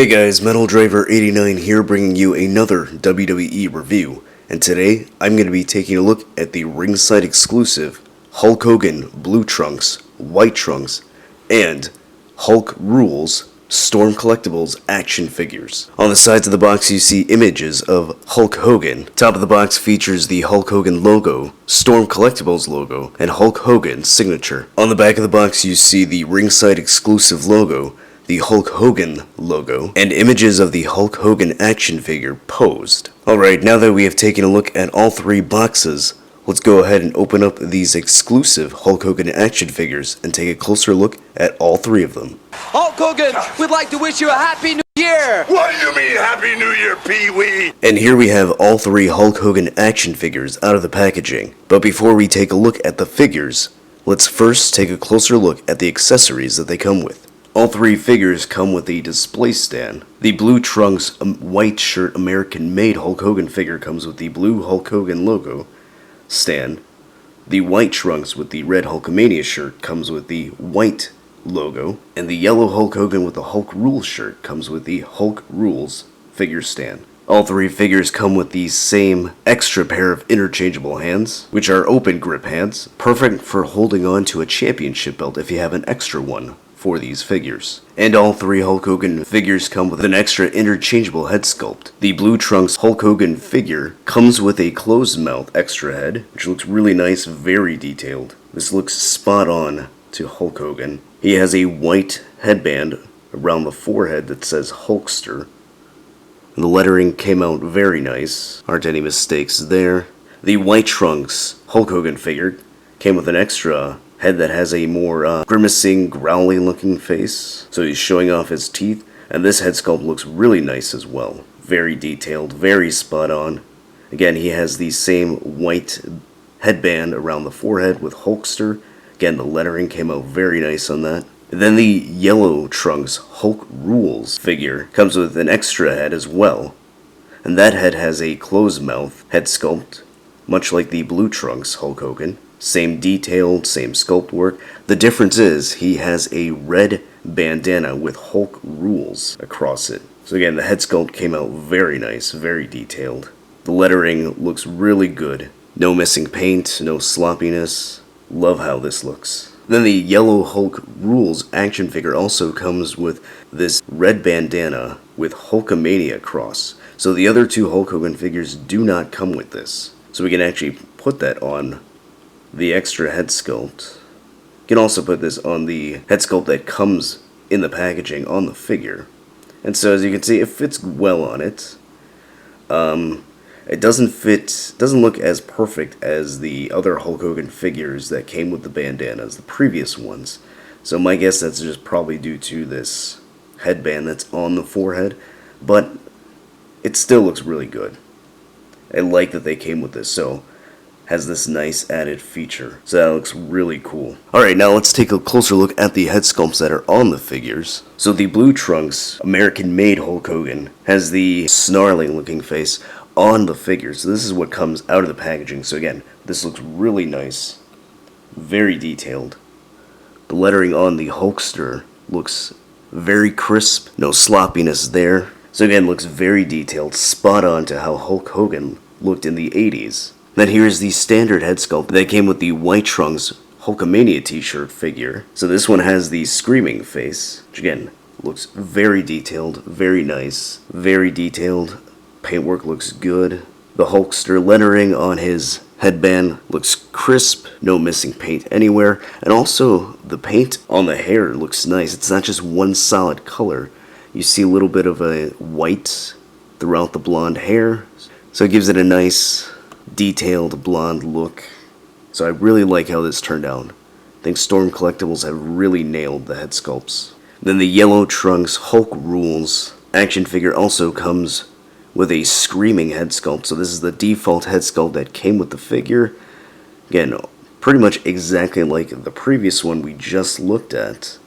Hey guys, Metal Driver 89 here bringing you another WWE review, and today I'm going to be taking a look at the Ringside Exclusive Hulk Hogan Blue Trunks, White Trunks, and Hulk Rules Storm Collectibles action figures. On the sides of the box you see images of Hulk Hogan. Top of the box features the Hulk Hogan logo, Storm Collectibles logo, and Hulk Hogan signature. On the back of the box you see the Ringside Exclusive logo, the Hulk Hogan logo, and images of the Hulk Hogan action figure posed. Alright, now that we have taken a look at all three boxes, let's go ahead and open up these exclusive Hulk Hogan action figures and take a closer look at all three of them. Hulk Hogan, we'd like to wish you a Happy New Year! What do you mean, Happy New Year, Pee-wee? And here we have all three Hulk Hogan action figures out of the packaging. But before we take a look at the figures, let's first take a closer look at the accessories that they come with. All three figures come with a display stand. The blue trunks, white shirt, American-made Hulk Hogan figure comes with the blue Hulk Hogan logo stand. The white trunks with the red Hulkamania shirt comes with the white logo. And the yellow Hulk Hogan with the Hulk Rules shirt comes with the Hulk Rules figure stand. All three figures come with the same extra pair of interchangeable hands, which are open grip hands, perfect for holding on to a championship belt if you have an extra one for these figures. And all three Hulk Hogan figures come with an extra interchangeable head sculpt. The blue trunks Hulk Hogan figure comes with a closed mouth extra head, which looks really nice, very detailed. This looks spot on to Hulk Hogan. He has a white headband around the forehead that says Hulkster. The lettering came out very nice, aren't any mistakes there. The white trunks Hulk Hogan figure came with an extra head that has a more grimacing, growling looking face, so he's showing off his teeth, and this head sculpt looks really nice as well. Very detailed, very spot on. Again, he has the same white headband around the forehead with Hulkster. Again, the lettering came out very nice on that. And then the yellow trunks Hulk Rules figure comes with an extra head as well, and that head has a closed mouth head sculpt, much like the blue trunks Hulk Hogan. Same detailed, same sculpt work. The difference is he has a red bandana with Hulk Rules across it. So again, the head sculpt came out very nice, very detailed. The lettering looks really good. No missing paint, no sloppiness. Love how this looks. Then the yellow Hulk Rules action figure also comes with this red bandana with Hulkamania cross. So the other two Hulk Hogan figures do not come with this. So we can actually put that on the extra head sculpt. You can also put this on the head sculpt that comes in the packaging on the figure. And so as you can see, it fits well on it. It doesn't look as perfect as the other Hulk Hogan figures that came with the bandanas, the previous ones. So my guess that's just probably due to this headband that's on the forehead, but it still looks really good. I like that they came with this, so has this nice added feature. So that looks really cool. Alright, now let's take a closer look at the head sculpts that are on the figures. So the blue trunks, American-made Hulk Hogan, has the snarling looking face on the figure. So this is what comes out of the packaging. So again, this looks really nice. Very detailed. The lettering on the Hulkster looks very crisp. No sloppiness there. So again, looks very detailed. Spot on to how Hulk Hogan looked in the 80s. Then here's the standard head sculpt that came with the white trunks Hulkamania t-shirt figure. So this one has the screaming face, which again looks very detailed, very nice, very detailed. Paintwork looks good. The Hulkster lettering on his headband looks crisp, no missing paint anywhere, and also the paint on the hair looks nice. It's not just one solid color. You see a little bit of a white throughout the blonde hair, so it gives it a nice detailed blonde look. So I really like how this turned out. I think Storm Collectibles have really nailed the head sculpts. Then the yellow trunks Hulk Rules action figure also comes with a screaming head sculpt. So this is the default head sculpt that came with the figure. Again, pretty much exactly like the previous one we just looked at.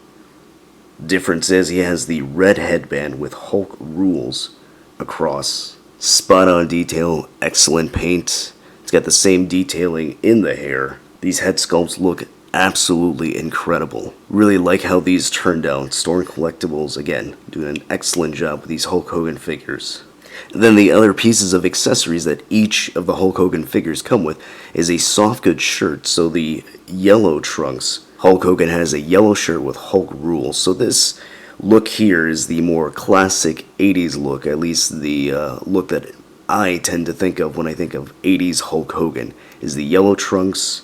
Difference is he has the red headband with Hulk Rules across. Spot on detail, excellent paint. It's got the same detailing in the hair. These head sculpts look absolutely incredible. Really like how these turned out. Storm Collectibles, again, doing an excellent job with these Hulk Hogan figures. Then the other pieces of accessories that each of the Hulk Hogan figures come with is a softgoods shirt. So the yellow trunks, Hulk Hogan has a yellow shirt with Hulk rules. So this look here is the more classic 80s look, at least the look that I tend to think of when I think of 80s Hulk Hogan, is the yellow trunks,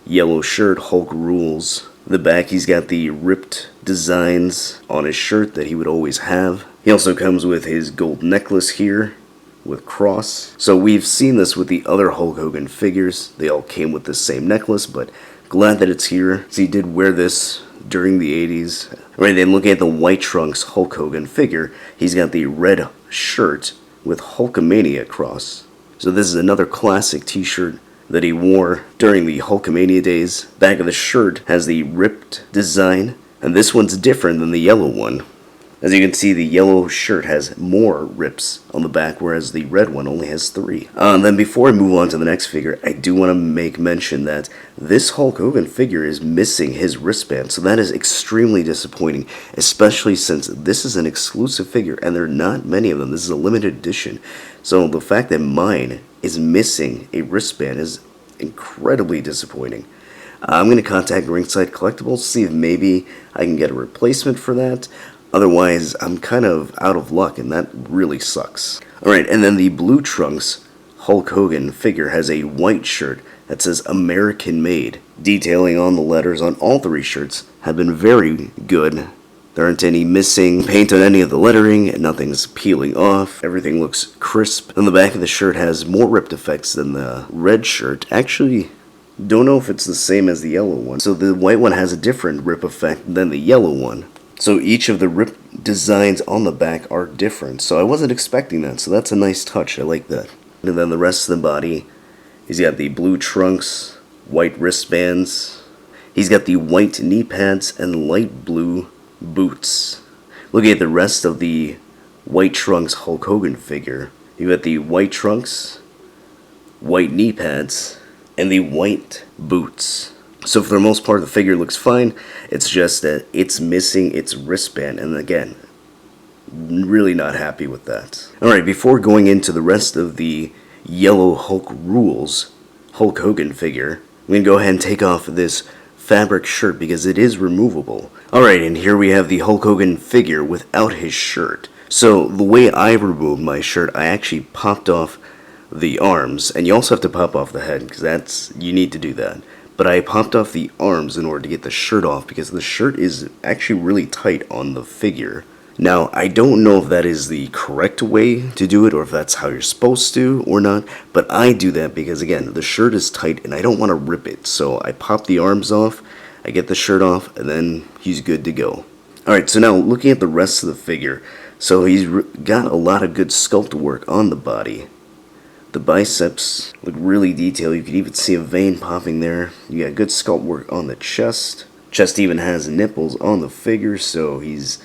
yellow shirt, Hulk rules. The back, he's got the ripped designs on his shirt that he would always have. He also comes with his gold necklace here with cross. So we've seen this with the other Hulk Hogan figures. They all came with the same necklace, but glad that it's here. So he did wear this during the 80s. Alright, then looking at the white trunks Hulk Hogan figure, he's got the red shirt with Hulkamania cross. So this is another classic t-shirt that he wore during the Hulkamania days. Back of the shirt has the ripped design, and this one's different than the yellow one. As you can see, the yellow shirt has more rips on the back, whereas the red one only has 3. Then before I move on to the next figure, I do want to make mention that this Hulk Hogan figure is missing his wristband, so that is extremely disappointing, especially since this is an exclusive figure, and there are not many of them. This is a limited edition, so the fact that mine is missing a wristband is incredibly disappointing. I'm going to contact Ringside Collectibles, see if maybe I can get a replacement for that. Otherwise, I'm kind of out of luck, and that really sucks. Alright, and then the blue trunks Hulk Hogan figure has a white shirt that says American Made. Detailing on the letters on all 3 shirts have been very good. There aren't any missing paint on any of the lettering, and nothing's peeling off. Everything looks crisp. And the back of the shirt has more ripped effects than the red shirt. Actually, don't know if it's the same as the yellow one. So the white one has a different rip effect than the yellow one. So each of the rip designs on the back are different. So I wasn't expecting that, so that's a nice touch. I like that. And then the rest of the body, he's got the blue trunks, white wristbands. He's got the white knee pads and light blue boots. Looking at the rest of the white trunks Hulk Hogan figure, you got the white trunks, white knee pads, and the white boots. So for the most part, the figure looks fine. It's just that it's missing its wristband, and again, really not happy with that. Alright, before going into the rest of the yellow Hulk rules Hulk Hogan figure, I'm going to go ahead and take off this fabric shirt because it is removable. Alright, and here we have the Hulk Hogan figure without his shirt. So the way I removed my shirt, I actually popped off the arms, and you also have to pop off the head because you need to do that. But I popped off the arms in order to get the shirt off because the shirt is actually really tight on the figure. Now, I don't know if that is the correct way to do it or if that's how you're supposed to or not, but I do that because, again, the shirt is tight and I don't want to rip it. So I pop the arms off, I get the shirt off, and then he's good to go. Alright, so now looking at the rest of the figure. So he's got a lot of good sculpt work on the body. The biceps look really detailed. You can even see a vein popping there. You got good sculpt work on the chest. Chest even has nipples on the figure, so he's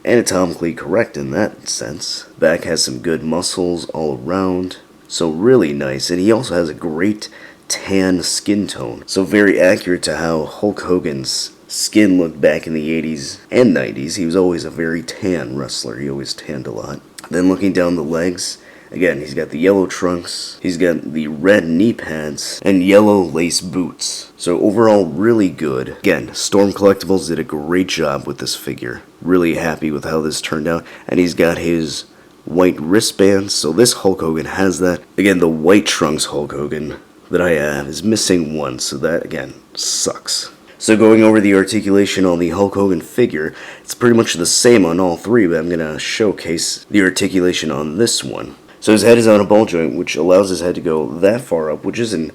anatomically correct in that sense. Back has some good muscles all around, so really nice. And he also has a great tan skin tone, so very accurate to how Hulk Hogan's skin looked back in the 80s and 90s. He was always a very tan wrestler. He always tanned a lot. Then looking down the legs, again, he's got the yellow trunks, he's got the red knee pads, and yellow lace boots. So overall, really good. Again, Storm Collectibles did a great job with this figure. Really happy with how this turned out. And he's got his white wristbands, so this Hulk Hogan has that. Again, the white trunks Hulk Hogan that I have is missing one, so that, again, sucks. So going over the articulation on the Hulk Hogan figure, it's pretty much the same on all 3, but I'm going to showcase the articulation on this one. So his head is on a ball joint, which allows his head to go that far up, which isn't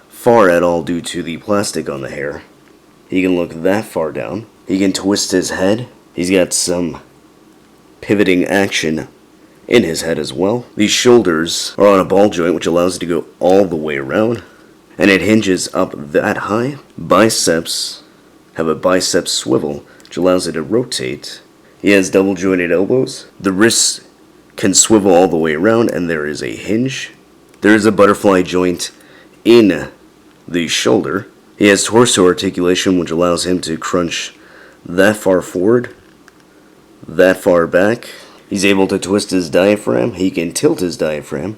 far at all due to the plastic on the hair. He can look that far down. He can twist his head. He's got some pivoting action in his head as well. These shoulders are on a ball joint, which allows it to go all the way around. And it hinges up that high. Biceps have a bicep swivel, which allows it to rotate. He has double jointed elbows. The wrists can swivel all the way around, and there is a hinge. There is a butterfly joint in the shoulder. He has torso articulation, which allows him to crunch that far forward, that far back. He's able to twist his diaphragm. He can tilt his diaphragm.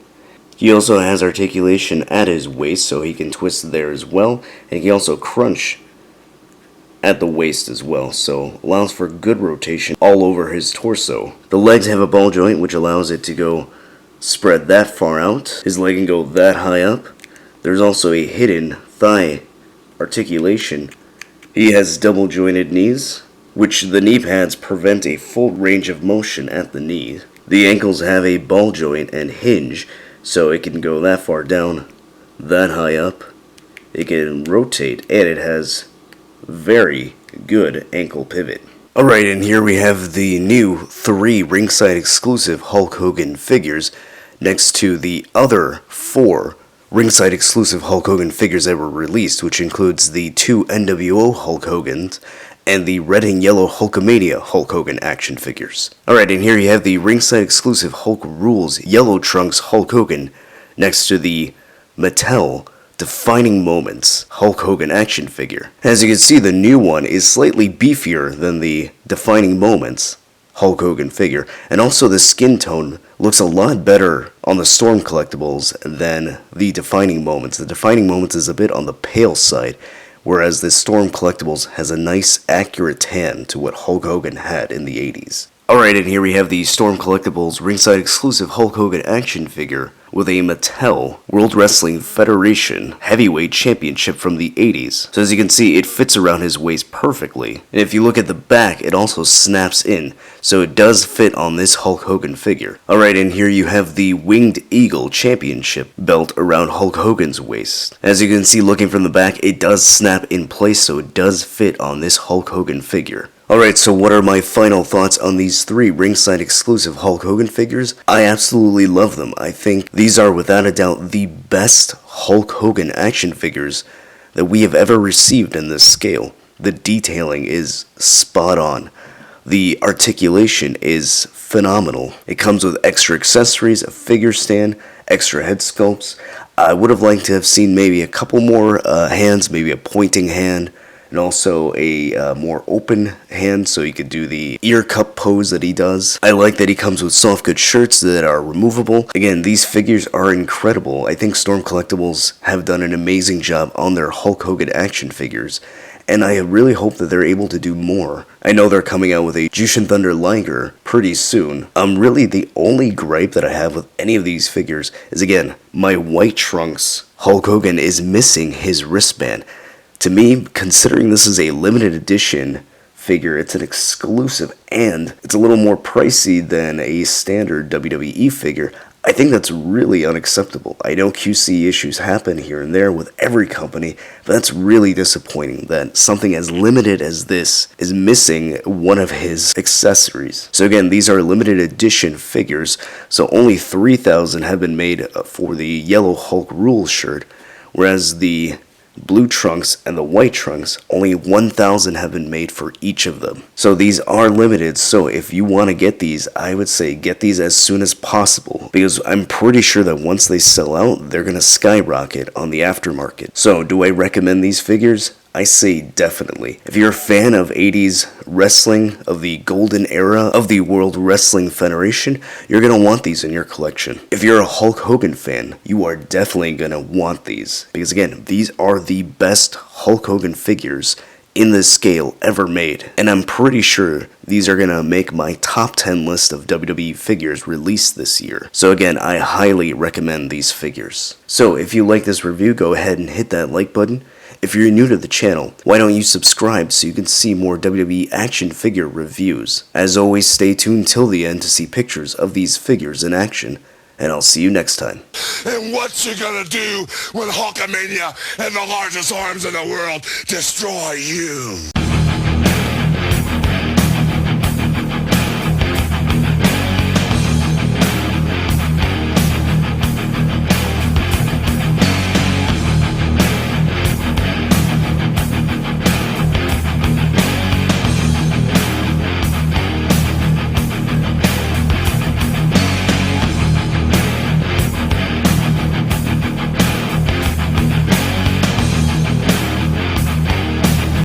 He also has articulation at his waist, so he can twist there as well. And he can also crunch at the waist as well, so allows for good rotation all over his torso. The legs have a ball joint, which allows it to go spread that far out. His leg can go that high up. There's also a hidden thigh articulation. He has double jointed knees, which the knee pads prevent a full range of motion at the knee. The ankles have a ball joint and hinge, so it can go that far down, that high up. It can rotate, and it has very good ankle pivot. Alright, and here we have the new 3 Ringside Exclusive Hulk Hogan figures next to the other 4 Ringside Exclusive Hulk Hogan figures that were released, which includes the 2 NWO Hulk Hogans and the red and yellow Hulkamania Hulk Hogan action figures. Alright, and here you have the Ringside Exclusive Hulk Rules Yellow Trunks Hulk Hogan next to the Mattel Defining Moments Hulk Hogan action figure. As you can see, the new one is slightly beefier than the Defining Moments Hulk Hogan figure, and also the skin tone looks a lot better on the Storm Collectibles than the Defining Moments. The Defining Moments is a bit on the pale side, whereas the Storm Collectibles has a nice accurate tan to what Hulk Hogan had in the 80s. Alright, and here we have the Storm Collectibles Ringside Exclusive Hulk Hogan action figure with a Mattel World Wrestling Federation Heavyweight Championship from the 80s. So as you can see, it fits around his waist perfectly. And if you look at the back, it also snaps in, so it does fit on this Hulk Hogan figure. Alright, and here you have the Winged Eagle Championship belt around Hulk Hogan's waist. As you can see, looking from the back, it does snap in place, so it does fit on this Hulk Hogan figure. Alright, so what are my final thoughts on these 3 Ringside Exclusive Hulk Hogan figures? I absolutely love them. I think these are without a doubt the best Hulk Hogan action figures that we have ever received in this scale. The detailing is spot on. The articulation is phenomenal. It comes with extra accessories, a figure stand, extra head sculpts. I would have liked to have seen maybe a couple more hands, maybe a pointing hand, and also a more open hand so he could do the ear cup pose that he does. I like that he comes with soft good shirts that are removable. Again, these figures are incredible. I think Storm Collectibles have done an amazing job on their Hulk Hogan action figures, and I really hope that they're able to do more. I know they're coming out with a Jushin Thunder Liger pretty soon. Really the only gripe that I have with any of these figures is, again, my white trunks Hulk Hogan is missing his wristband. To me, considering this is a limited edition figure, it's an exclusive, and it's a little more pricey than a standard WWE figure, I think that's really unacceptable. I know QC issues happen here and there with every company, but that's really disappointing that something as limited as this is missing one of his accessories. So again, these are limited edition figures, so only 3,000 have been made for the yellow Hulk Rules shirt, whereas the blue trunks and the white trunks, only 1,000 have been made for each of them. So these are limited, so if you want to get these, I would say get these as soon as possible, because I'm pretty sure that once they sell out, they're going to skyrocket on the aftermarket. So do I recommend these figures? I say definitely. If you're a fan of 80s wrestling, of the golden era of the World Wrestling Federation, you're going to want these in your collection. If you're a Hulk Hogan fan, you are definitely going to want these. Because again, these are the best Hulk Hogan figures in this scale ever made. And I'm pretty sure these are going to make my top 10 list of WWE figures released this year. So again, I highly recommend these figures. So if you like this review, go ahead and hit that like button. If you're new to the channel, why don't you subscribe so you can see more WWE action figure reviews. As always, stay tuned till the end to see pictures of these figures in action, and I'll see you next time. And what you gonna do when Hulkamania and the largest arms in the world destroy you?